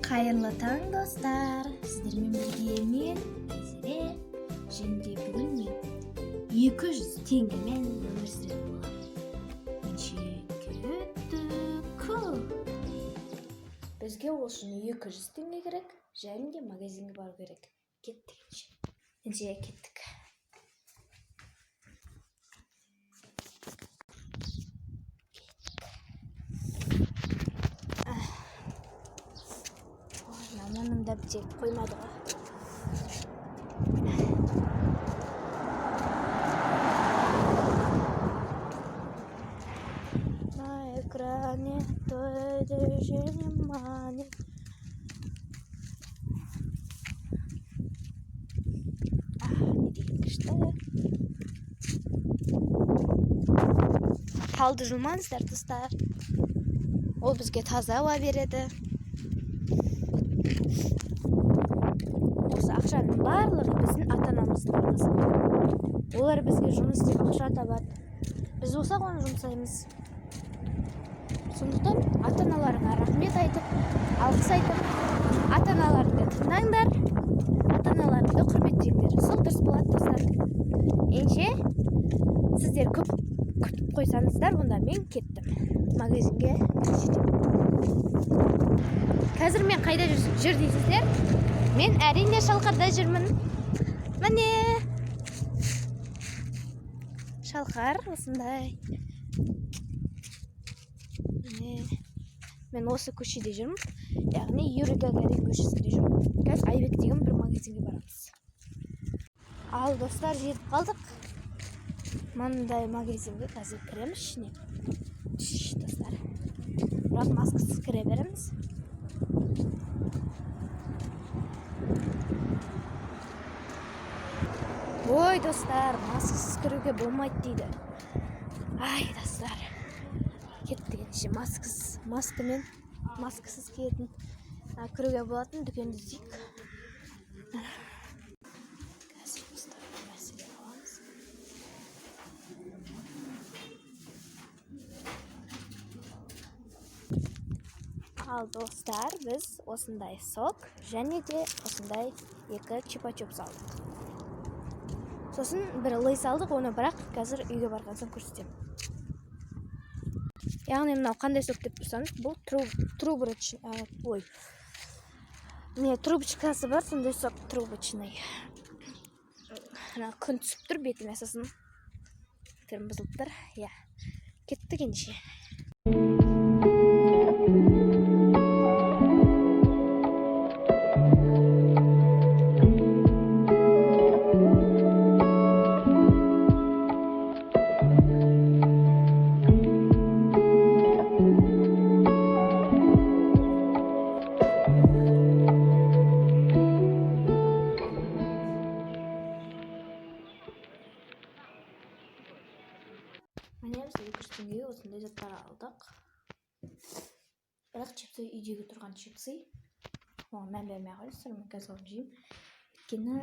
Қайырлы таң, достар. Сіздермен бірге мен Айзере, және бүгін мен 200 теңгемен өмір сүретін боламын. Неше күттік. Бізге ол үшін 200 теңге керек, және де магазинге бару керек. Кеттік. Неше кеттік. Мамамда бітек қоймады ғой. На экране твое движение. Не деген күшті. Талды жылмаңыздар, достар. Ол бізге таза ауа береді. Осы ақшаның барлығы біздің ата-анамыздың арқасы. Олар бізге жұмыс істеп ақша табады. Біз болсақ оны жұмсаймыз. Сондықтан ата-аналарыңа рахмет айтып, алғыс айтып, ата-аналарыңды тыңдаңдар, ата-аналарыңды құрметтеңдер. Сол дұрыс болады, достар. Ендеше сіздер көп күтіп қойсаңыздар, онда мен кеттім. Магазинге жетемін. Қазір мен қайда жүр дейсіздер? Мен әрине Шалқарда жүрмін. Міне. Шалқар осындай. Мен осы көшеде жүрмін. Яғни Юрий Гагарин көшесінде жүрмін. Қазір Айбек деген бір магазинге барамыз. Ал достар, жетіп қалдық. Мынандай магазинге қазір кіреміз ішіне. Достар. Бірақ маскасыз кіре береміз. Ой, достар, маскасыз кіруге болмайды дейді. Ай, достар. Кеттік ендеше маскасыз киетін кіруге болатын дүкенді іздейік. Қазір достар, мәселе аламыз. Ал достар, біз осындай сок және де осындай 2 чупа-чуп салдық. Сосын бір лей салдық, оны бірақ қазір үйге барған соң көрсетемін. Яғни мынау қандай сок деп тұрсаңыз, бұл трубочкасы бар, сондай сок трубочный. Күн түсіп тұр, бетіме сосын түрім бұзылып тұр. Кеттік ендеше. Міне біз 200 теңгеге осындай заттар алдық. Бірақ чипсы үйдегі тұрған чипсы. Оған мән бермей қойыңыздар, мен қазір оны жеймін. Өйткені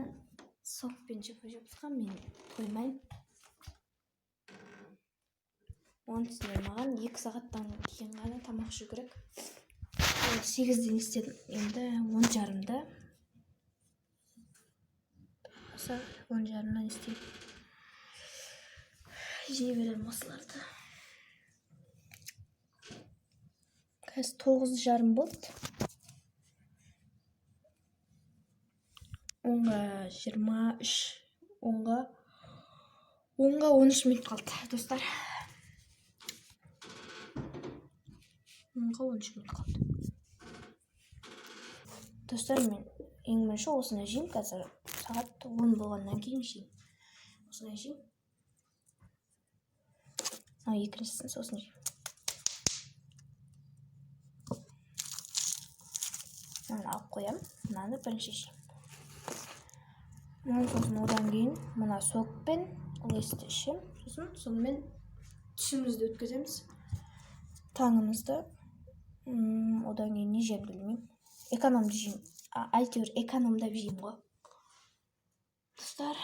сок пен чупа-чупсқа мен қоймаймын. Оның үстіне маған 2 сағаттан кейін ғана тамақ ішу керек. 8-ден істедім, енді 10:30-да. 10:30-дан істеймін. Жей беремін осыларды. Қазір 9:30 болды. 10:23, 10:13 минут қалды, достар. 10:13 минут қалды. Достар, мен ең бірінші осыны жеймін. Қазір сағат 10 болғаннан кейін жеймін. Осыны жеймін. Екіншісін сосын жеймін. Мынаны алып қоямын. Мынаны бірінші жеймін. Сосын одан кейін мына сок пен лейсті ішемін. Сосын сонымен түсімізді өткіземіз. Таңымызды. Одан кейін не жеймін білмеймін. Экономды жеймін. Әйтеуір экономдап жеймін ғой. Достар,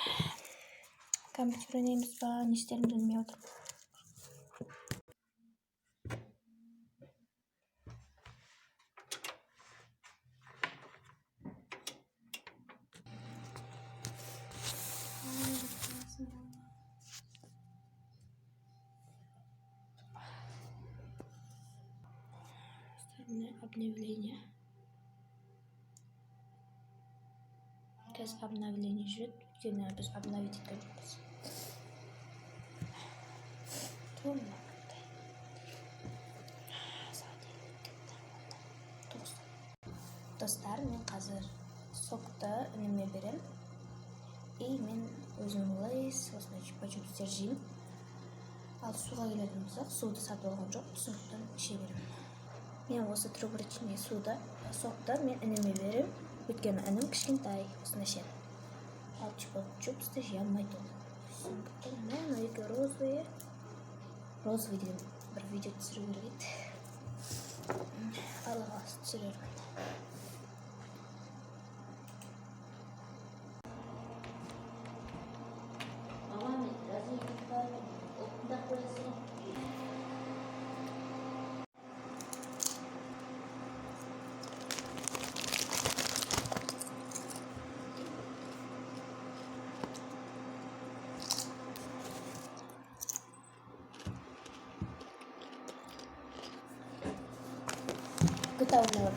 компьютер ойнаймыз ба, не істерімді білмей отырмын. Обновление. Қазір обновление жүреді. Өйткені біз обновить еткен жоқпыз. Достар, мен қазір сокты ініме берем. И мен өзім лейс, осындай чупа-чупстер жеймін. Ал суға келетін болсақ, суды сатып алған жоқ, сондықтан іше берем. Мен осы трубочный суды, сокты мен ініме берем. Өйткені інім кішкентай, осындай шен. Ал чупа-чупсты жей алмайды ол. Сондықтан мен екі розовый деген бір видео түсіру керек еді. Алла қаласа түсірермін. Готовы вот.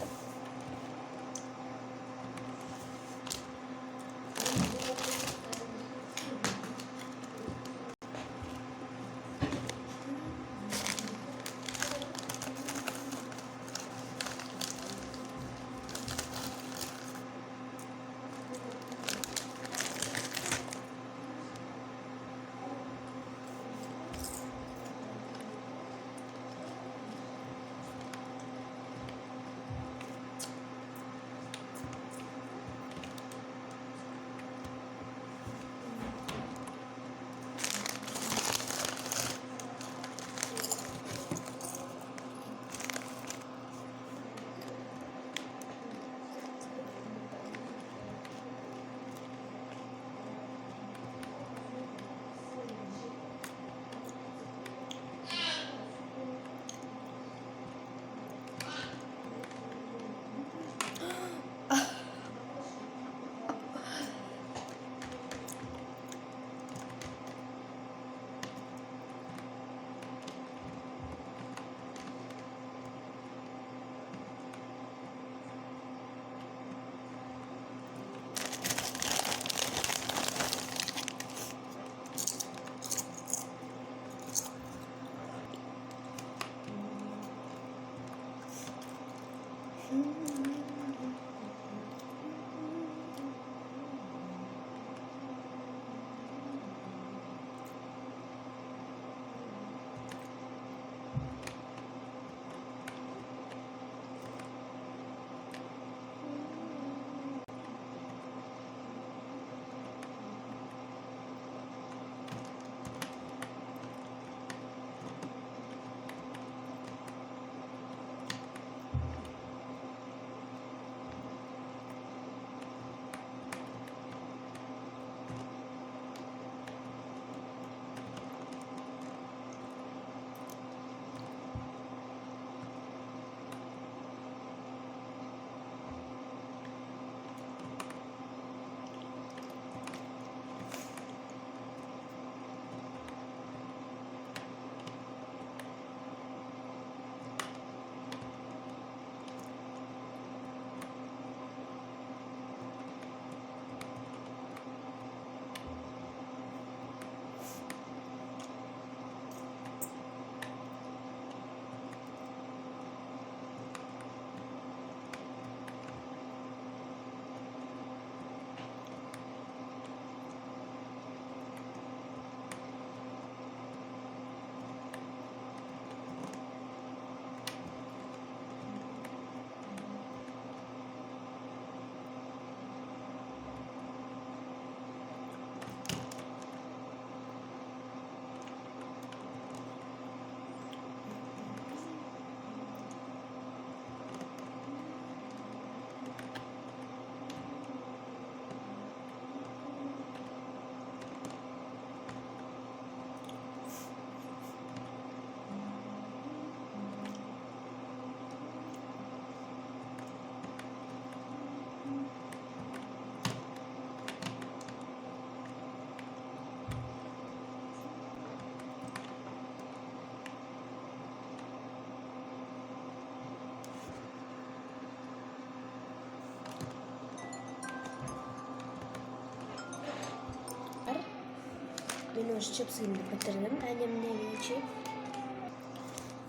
мен уже чипсымды бітірдім әлемдегінше.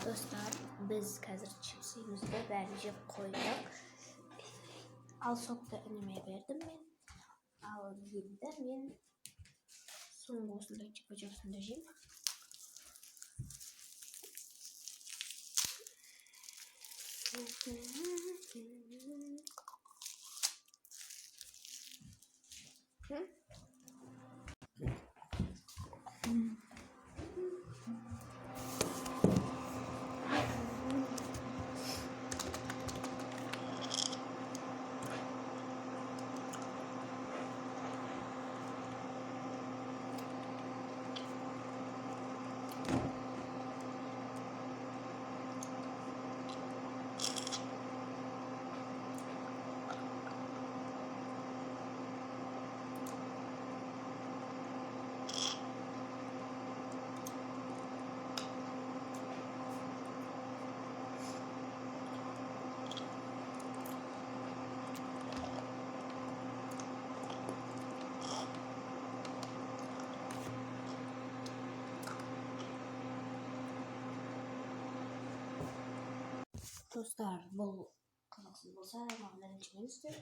Достар, біз қазір чипсымызды бәрін жеп қойдық. Ал сокты ініме бердім мен. Ал енді мен соңғы осындай чипа-чипсымды жеймін. Dostlar, бұл қызықсыз болса, маған ренжімеңіздер.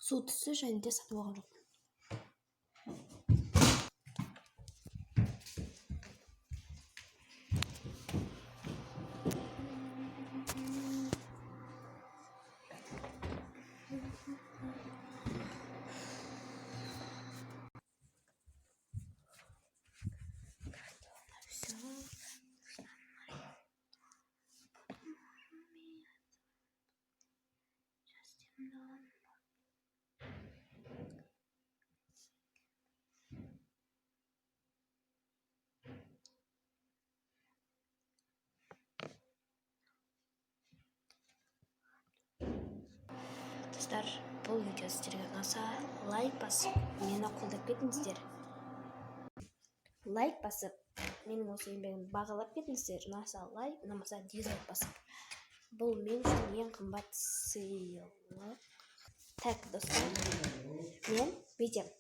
Су түсі және де сатып алған жоқпын. Достар, бұл видео сіздерге ұнаса, лайк басып, мені қолдап кетіңіздер. Лайк басып, менің осы еңбегімді бағалап кетіңіздер. Ұнаса лайк, ұнамаса дизлайк басып. Бұл мен үшін ең қымбат сыйлық. Так, достар, мен бүйтем.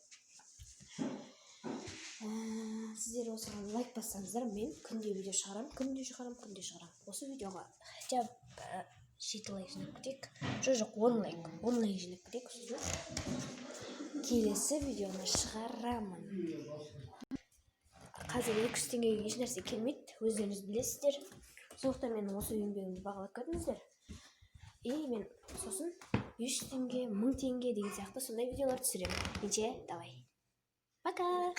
Сіздер осыған лайк бассаңыздар, мен күнде видео шығарам. Осы видеоға хотя бы 7 лайк жинап кетейік. Жоқ, 10 лайк жинап кетейік. Келесі видеоны шығарамын. Қазір 200 теңгеге еш нәрсе келмейді, өздеріңіз білесіздер. Сондықтан менің осы еңбегімді бағалап кетіңіздер. И мен сосын 500 теңге, 1000 теңге деген сияқты сондай видеолар түсіремін. Давай. Пока!